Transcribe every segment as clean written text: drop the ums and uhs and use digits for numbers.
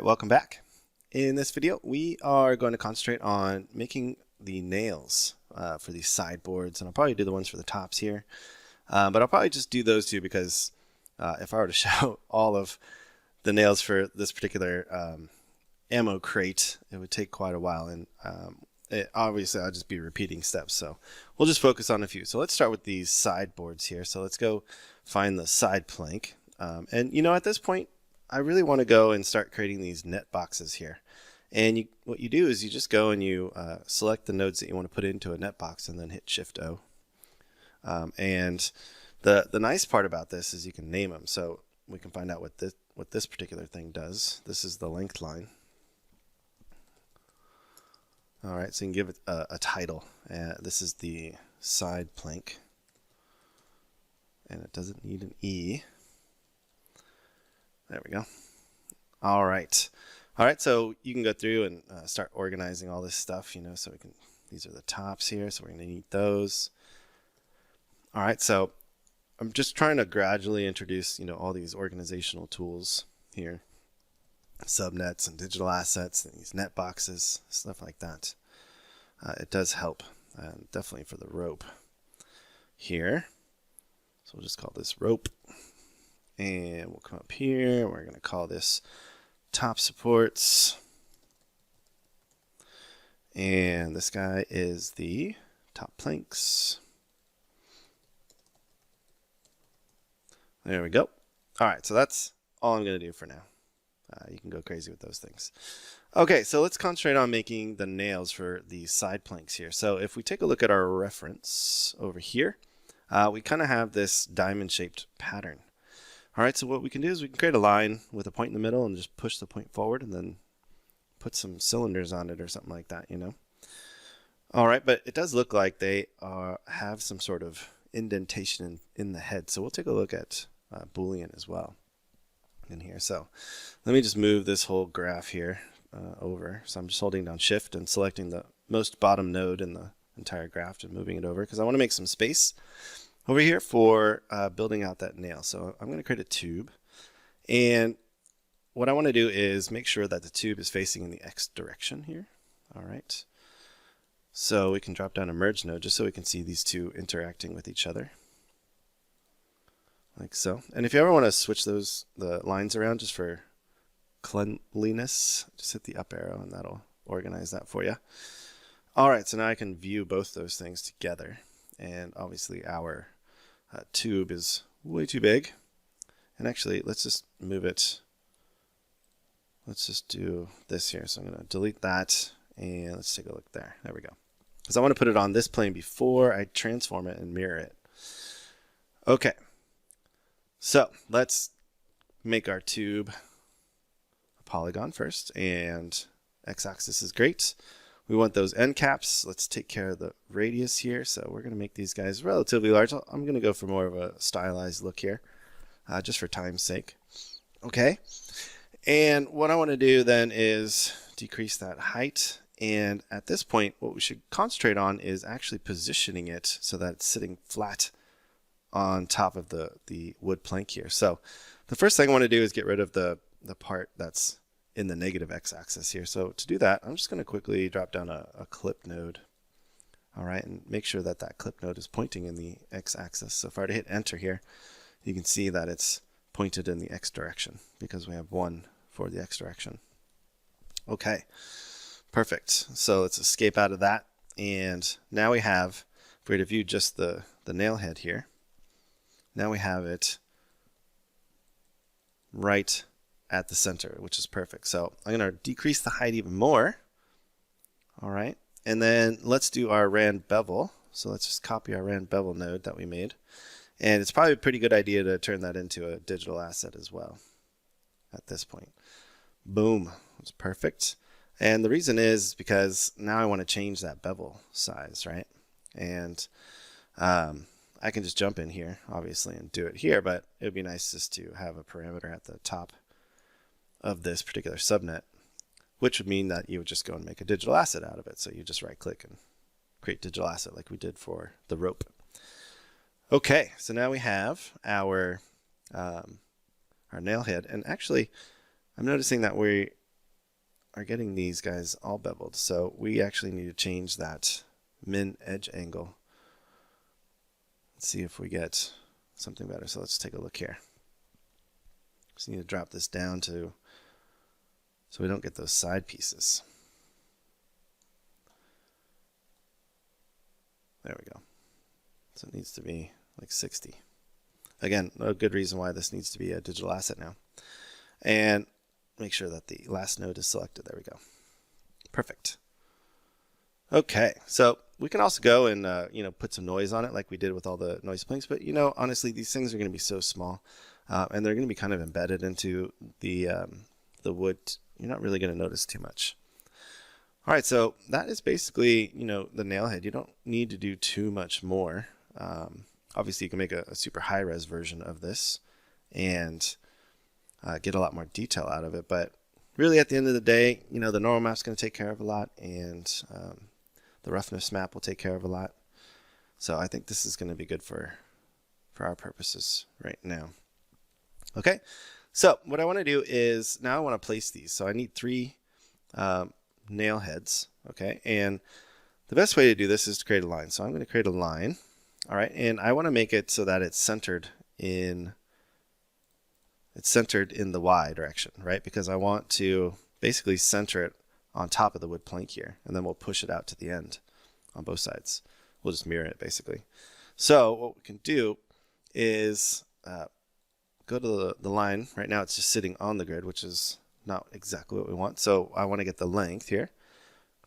welcome back. In this video, we are going to concentrate on making the nails for these sideboards, and I'll probably do the ones for the tops here. But I'll probably just do those two because if I were to show all of the nails for this particular ammo crate, it would take quite a while, and obviously I'll just be repeating steps, so we'll just focus on a few. So let's start with these sideboards here. So let's go find the side plank, and you know, at this point I really want to go and start creating these net boxes here. And what you do is you just go and you select the nodes that you want to put into a net box and then hit Shift O. And the nice part about this is you can name them. So we can find out what this particular thing does. This is the length line. All right, so you can give it a title. This is the side plank. And it doesn't need an E. There we go. All right. All right, so you can go through and start organizing all this stuff, you know, so we can, these are the tops here, so we're going to need those. All right, so I'm just trying to gradually introduce, you know, all these organizational tools here, subnets and digital assets and these net boxes, stuff like that. It does help, definitely for the rope here. So we'll just call this rope. And we'll come up here, we're going to call this top supports. And this guy is the top planks. There we go. All right, so that's all I'm going to do for now. You can go crazy with those things. Okay, so let's concentrate on making the nails for the side planks here. So if we take a look at our reference over here, we kind of have this diamond-shaped pattern. All right, so what we can do is we can create a line with a point in the middle and just push the point forward and then put some cylinders on it or something like that, you know. All right, but it does look like they have some sort of indentation in the head. So we'll take a look at Boolean as well in here. So let me just move this whole graph here over. So I'm just holding down Shift and selecting the most bottom node in the entire graph and moving it over because I want to make some space over here for building out that nail. So I'm going to create a tube, and what I want to do is make sure that the tube is facing in the X direction here. All right, so we can drop down a merge node just so we can see these two interacting with each other like so. And if you ever want to switch the lines around just for cleanliness, just hit the up arrow and that'll organize that for you. All right, so now I can view both those things together, and obviously our tube is way too big. And actually, let's just move it. Let's just do this here. So I'm going to delete that, and let's take a look there. There we go. Because I want to put it on this plane before I transform it and mirror it. Okay. So let's make our tube a polygon first, and x-axis is great. We want those end caps. Let's take care of the radius here. So we're going to make these guys relatively large. I'm going to go for more of a stylized look here, just for time's sake. Okay. And what I want to do then is decrease that height. And at this point, what we should concentrate on is actually positioning it so that it's sitting flat on top of the wood plank here. So the first thing I want to do is get rid of the part that's in the negative x-axis here. So to do that, I'm just going to quickly drop down a clip node. All right, and make sure that that clip node is pointing in the x-axis. So if I were to hit enter here, you can see that it's pointed in the x direction because we have 1 for the x direction. Okay, perfect. So let's escape out of that. And now we have, if we were to view just the nail head here, now we have it right at the center, which is perfect. So I'm going to decrease the height even more. All right, and then let's do our rand bevel. So let's just copy our rand bevel node that we made, and it's probably a pretty good idea to turn that into a digital asset as well at this point. Boom, it's perfect. And the reason is because now I want to change that bevel size, right? And I can just jump in here obviously and do it here, but it would be nice just to have a parameter at the top of this particular subnet, which would mean that you would just go and make a digital asset out of it. So you just right click and create digital asset like we did for the rope. Okay, so now we have our nail head, and actually I'm noticing that we are getting these guys all beveled. So we actually need to change that min edge angle. Let's see if we get something better. So let's take a look here. Just need to drop this down to so we don't get those side pieces. There we go. So it needs to be like 60. Again, a good reason why this needs to be a digital asset now. And make sure that the last node is selected. There we go. Perfect. Okay, so we can also go and put some noise on it like we did with all the noise plinks. But honestly, these things are going to be so small, and they're going to be kind of embedded into the wood. You're not really going to notice too much. All right, so that is basically the nail head. You don't need to do too much more. Obviously, you can make a super high res version of this and get a lot more detail out of it. But really, at the end of the day, the normal map's going to take care of a lot, and the roughness map will take care of a lot. So I think this is going to be good for our purposes right now. Okay, so what I want to do is now I want to place these. So I need 3 nail heads. Okay, and the best way to do this is to create a line. So I'm going to create a line. All right, and I want to make it so that it's centered in the Y direction, right? Because I want to basically center it on top of the wood plank here, and then we'll push it out to the end on both sides. We'll just mirror it basically. So what we can do is go to the line. Right now it's just sitting on the grid, which is not exactly what we want. So I want to get the length here.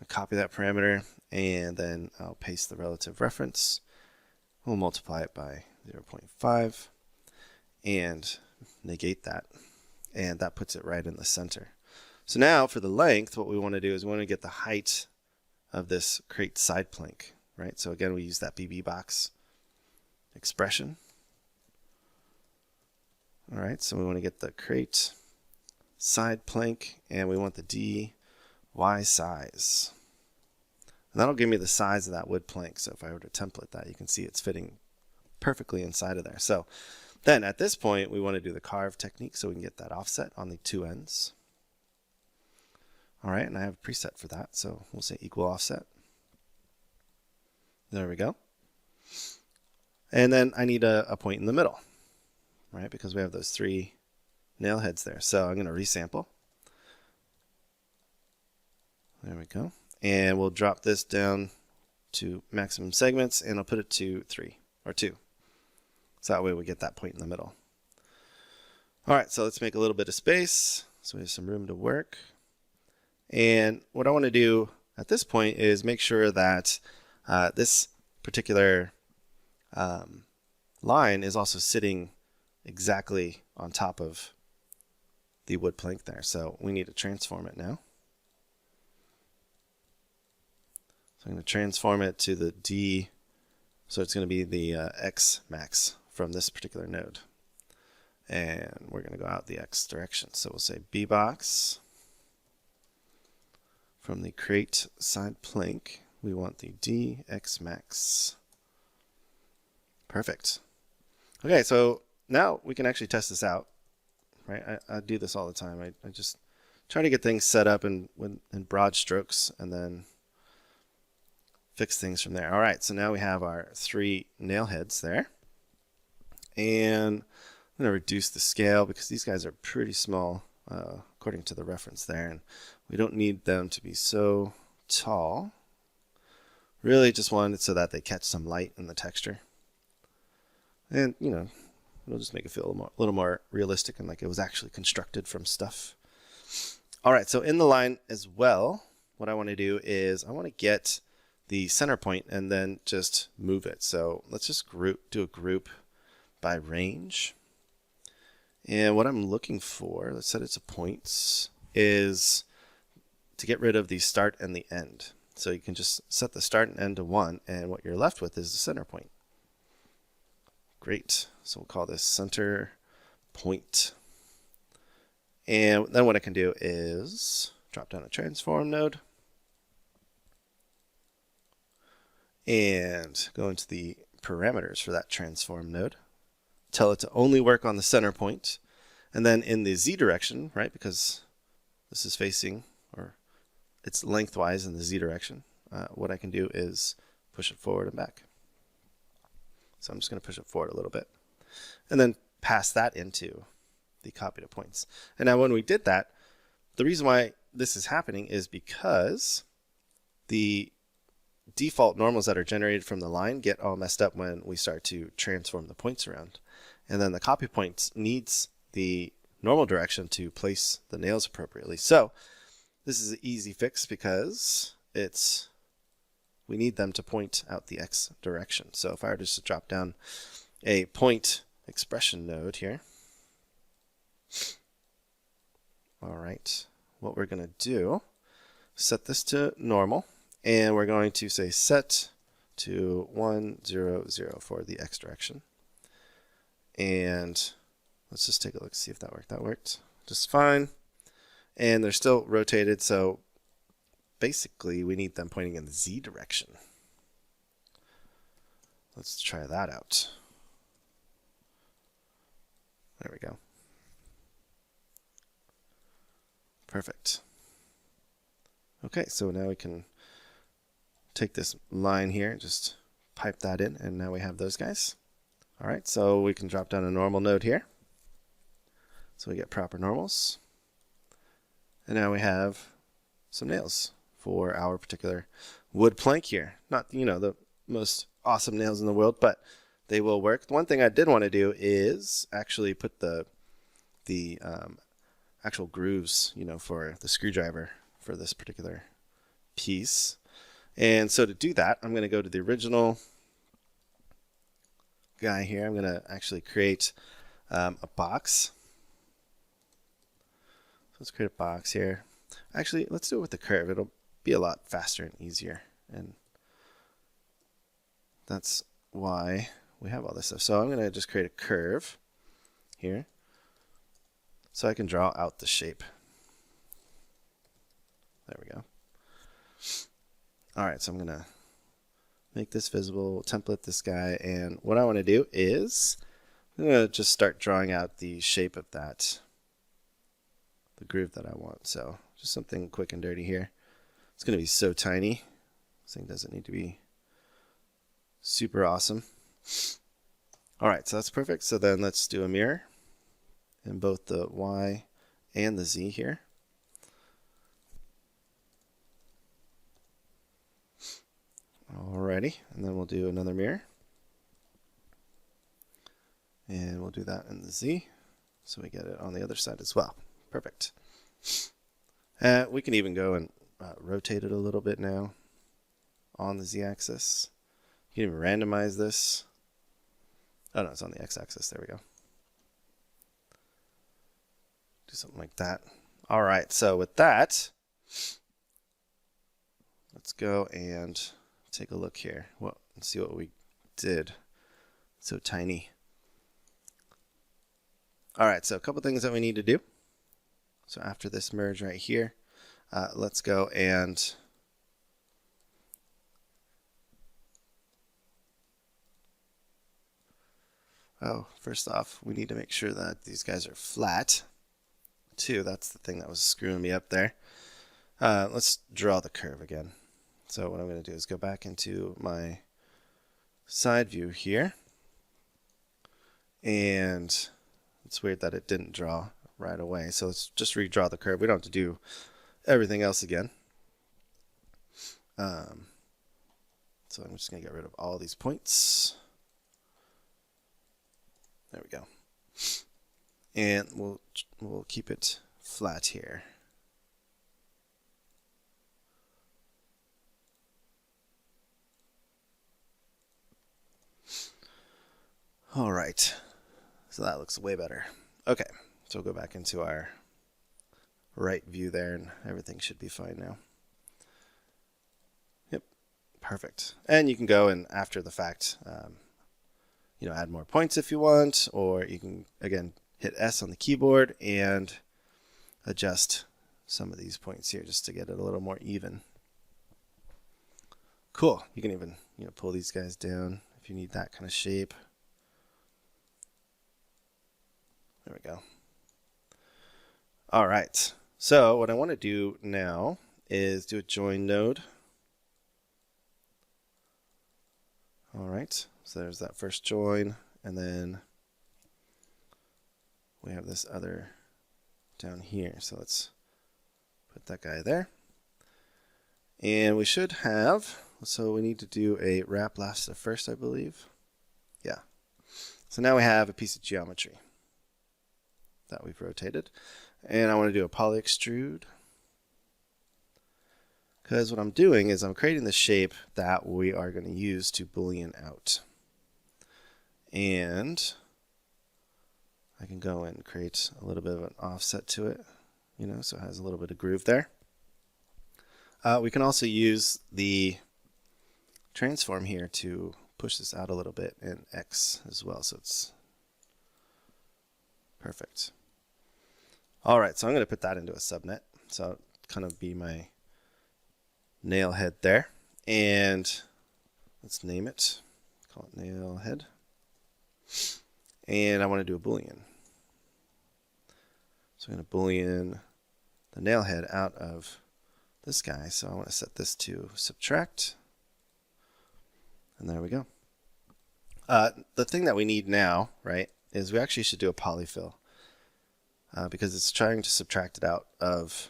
I'll copy that parameter, and then I'll paste the relative reference. We'll multiply it by 0.5 and negate that, and that puts it right in the center. So now for the length, what we want to do is we want to get the height of this crate side plank, right? So again, we use that BB box expression. All right, so we want to get the crate side plank, and we want the DY size. And that'll give me the size of that wood plank. So if I were to template that, you can see it's fitting perfectly inside of there. So then at this point, we want to do the carve technique so we can get that offset on the 2 ends. All right, and I have a preset for that. So we'll say equal offset. There we go. And then I need a point in the middle, right? Because we have those 3 nail heads there. So I'm going to resample. There we go. And we'll drop this down to maximum segments, and I'll put it to 3 or 2. So that way we get that point in the middle. All right, so let's make a little bit of space so we have some room to work. And what I want to do at this point is make sure that this particular line is also sitting exactly on top of the wood plank there. So we need to transform it now. So I'm going to transform it to the D, so it's going to be the X max from this particular node. And we're going to go out the X direction. So we'll say B box. From the crate side plank, we want the DX max. Perfect. Okay, so now we can actually test this out. Right? I do this all the time. I just try to get things set up in broad strokes and then fix things from there. All right, so now we have our 3 nail heads there. And I'm going to reduce the scale because these guys are pretty small according to the reference there. And we don't need them to be so tall. Really just wanted so that they catch some light in the texture. And, it'll just make it feel a little more realistic and like it was actually constructed from stuff. All right, so in the line as well, what I want to do is I want to get the center point and then just move it. So let's just do a group by range. And what I'm looking for, let's set it to points, is to get rid of the start and the end. So you can just set the start and end to 1, and what you're left with is the center point. Great. So we'll call this center point. And then what I can do is drop down a transform node and go into the parameters for that transform node. Tell it to only work on the center point. And then in the Z direction, right, because this is facing, or it's lengthwise in the Z direction, what I can do is push it forward and back. So I'm just going to push it forward a little bit and then pass that into the copy to points. And now when we did that, the reason why this is happening is because the default normals that are generated from the line get all messed up when we start to transform the points around. And then the copy points needs the normal direction to place the nails appropriately. So this is an easy fix because we need them to point out the X direction. So if I were just to drop down a point expression node here, all right, what we're going to do, set this to normal, and we're going to say set to 1, 0, 0 for the X direction. And let's just take a look, see if that worked. That worked just fine. And they're still rotated, so basically we need them pointing in the Z direction. Let's try that out. There we go. Perfect. Okay, so now we can take this line here, just pipe that in, and now we have those guys. All right, so we can drop down a normal node here. So we get proper normals. And now we have some nails for our particular wood plank here. Not, you know, the most awesome nails in the world, but they will work. One thing I did want to do is actually put the actual grooves, you know, for the screwdriver for this particular piece. And so to do that, I'm going to go to the original guy here. I'm going to actually create a box. So let's create a box here. Actually, let's do it with the curve. It'll be a lot faster and easier. And that's why we have all this stuff. So I'm going to just create a curve here so I can draw out the shape. There we go. All right, so I'm going to make this visible, template this guy, and what I want to do is I'm going to just start drawing out the shape of that, the groove that I want. So just something quick and dirty here. It's going to be so tiny. This thing doesn't need to be super awesome. All right, so that's perfect. So then let's do a mirror in both the Y and the Z here. Alrighty, and then we'll do another mirror. And we'll do that in the Z, so we get it on the other side as well. Perfect. We can even go and rotate it a little bit now on the Z-axis. You can even randomize this. Oh no, it's on the X-axis. There we go. Do something like that. All right, so with that, let's go and take a look here. Well, let's see what we did. So tiny. All right, so a couple things that we need to do. So after this merge right here, let's go and first off, we need to make sure that these guys are flat. Too, that's the thing that was screwing me up there. Let's draw the curve again. So what I'm going to do is go back into my side view here. And it's weird that it didn't draw right away. So let's just redraw the curve. We don't have to do everything else again. So I'm just going to get rid of all these points. There we go. And we'll keep it flat here. All right, so that looks way better. Okay, so we'll go back into our right view there, and everything should be fine now. Yep, perfect. And you can go and after the fact, you know, add more points if you want, or you can again hit S on the keyboard and adjust some of these points here just to get it a little more even. Cool. You can even, you know, pull these guys down if you need that kind of shape. There we go. All right. So what I want to do now is do a join node. All right, so there's that first join, and then we have this other down here. So let's put that guy there. And we should have, so we need to do a wrap last to first, I believe. Yeah. So now we have a piece of geometry that we've rotated. And I want to do a poly extrude, because what I'm doing is I'm creating the shape that we are going to use to boolean out. And I can go and create a little bit of an offset to it, you know, so it has a little bit of groove there. We can also use the transform here to push this out a little bit in X as well, so it's perfect. All right, so I'm going to put that into a subnet, so it'll kind of be my nail head there, and let's name it, call it nail head, and I want to do a boolean. So I'm going to boolean the nail head out of this guy, so I want to set this to subtract, and there we go. The thing that we need now, right, is we actually should do a polyfill, because it's trying to subtract it out of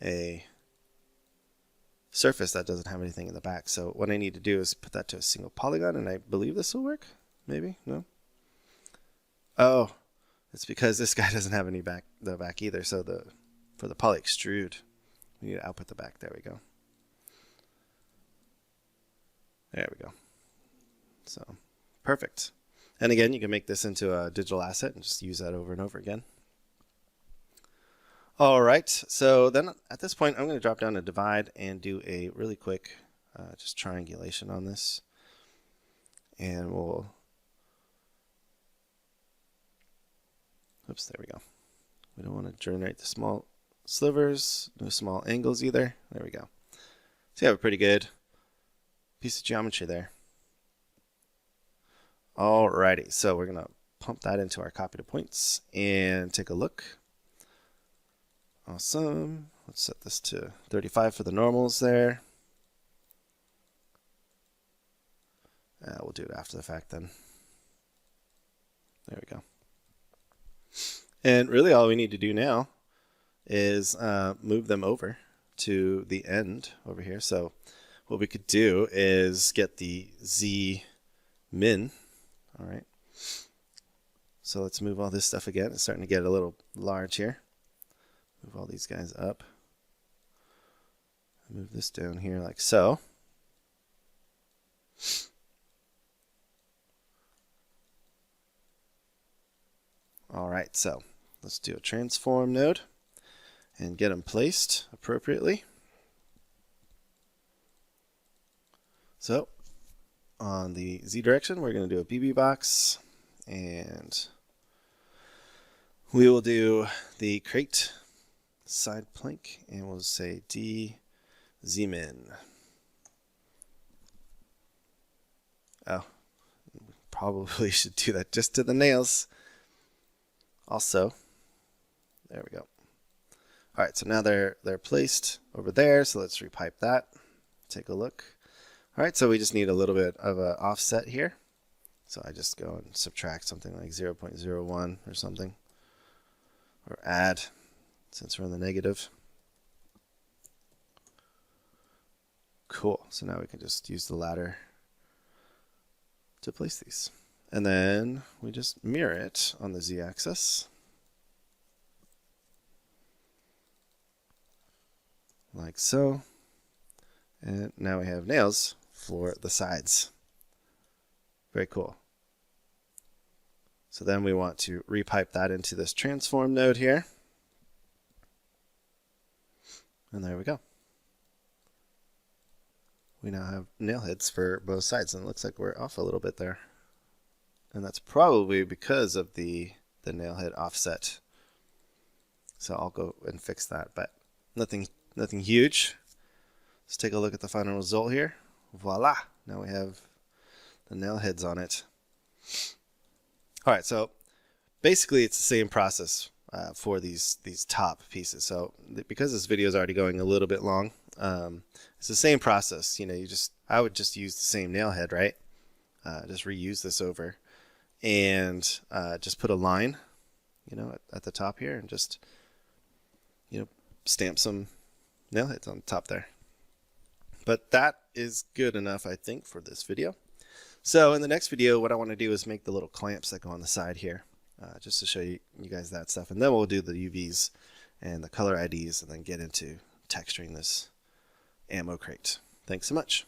a surface that doesn't have anything in the back. So what I need to do is put that to a single polygon, and I believe this will work. Maybe? No? Oh, it's because this guy doesn't have any back either. So for the poly extrude, we need to output the back. There we go. There we go. So perfect. And again, you can make this into a digital asset and just use that over and over again. All right, so then at this point, I'm going to drop down to divide and do a really quick just triangulation on this. And we'll, oops, there we go. We don't want to generate the small slivers, no small angles either. There we go. So you have a pretty good piece of geometry there. Alrighty, so we're going to pump that into our copy to points and take a look. Awesome. Let's set this to 35 for the normals there. We'll do it after the fact then. There we go. And really all we need to do now is move them over to the end over here. So what we could do is get the Z min. All right. So let's move all this stuff again. It's starting to get a little large here. Move all these guys up. Move this down here like so. All right, so let's do a transform node and get them placed appropriately. So on the Z direction, we're going to do a BB box, and we will do the crate side plank, and we'll say D Z min. Oh, probably should do that just to the nails. Also, there we go. All right, so now they're placed over there. So let's repipe that. Take a look. All right, so we just need a little bit of an offset here. So I just go and subtract something like 0.01 or something, or add, since we're in the negative. Cool. So now we can just use the ladder to place these. And then we just mirror it on the z-axis. Like so. And now we have nails for the sides. Very cool. So then we want to repipe that into this transform node here. And there we go. We now have nail heads for both sides, and it looks like we're off a little bit there. And that's probably because of the nail head offset. So I'll go and fix that, but nothing huge. Let's take a look at the final result here. Voila! Now we have the nail heads on it. All right, so basically it's the same process for these top pieces. So because this video is already going a little bit long, it's the same process. You know, I would just use the same nail head, right? Just reuse this over, and just put a line, you know, at the top here, and just, you know, stamp some nail heads on the top there. But that is good enough, I think, for this video. So in the next video, what I want to do is make the little clamps that go on the side here, just to show you guys that stuff. And then we'll do the UVs and the color IDs, and then get into texturing this ammo crate. Thanks so much.